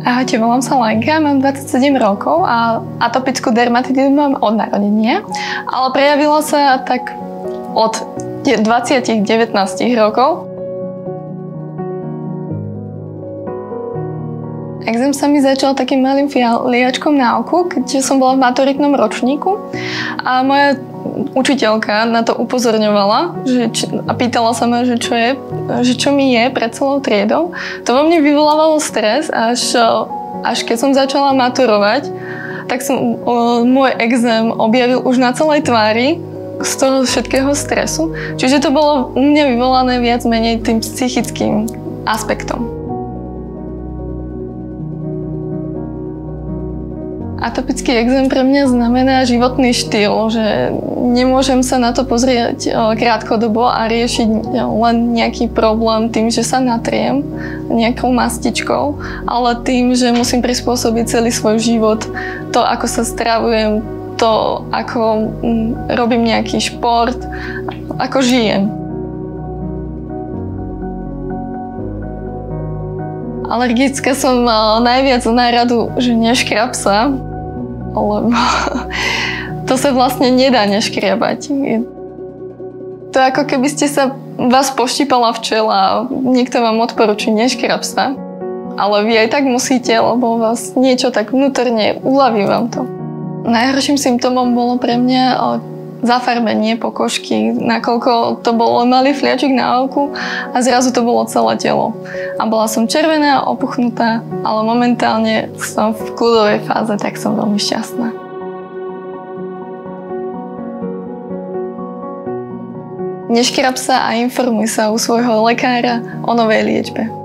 Ahojte, volám sa Lenka, mám 27 rokov a atopickú dermatitidu mám od narodenia, ale prejavila sa tak od 20-19 rokov. Exém sa mi začal takým malým fliačkom na oku, keď som bola v maturitnom ročníku a moja učiteľka na to upozorňovala a pýtala sa ma, že čo mi je pred celou triedou. To vo mne vyvolávalo stres, až keď som začala maturovať, tak som môj exém objavil už na celej tvári z toho všetkého stresu. Čiže to bolo u mňa vyvolané viac menej tým psychickým aspektom. Atopický exém pre mňa znamená životný štýl, že nemôžem sa na to pozrieť krátkodobo a riešiť len nejaký problém tým, že sa natriem nejakou mastičkou, ale tým, že musím prispôsobiť celý svoj život, to, ako sa stravujem, to, ako robím nejaký šport, ako žijem. Alergická som najviac na radu, že neškrab sa, lebo to sa vlastne nedá neškriabať. To je ako keby vás poštípala včela a niekto vám odporúči neškrab sa, ale vy aj tak musíte, lebo vás niečo tak vnútorne uľaví vám to. Najhorším symptómom bolo pre mňa zafarbenie pokožky, nakoľko to bol malý fliačik na oku a zrazu to bolo celé telo. A bola som červená, opuchnutá, ale momentálne som v kľudovej fáze, tak som veľmi šťastná. Neškrab sa a informuj sa u svojho lekára o novej liečbe.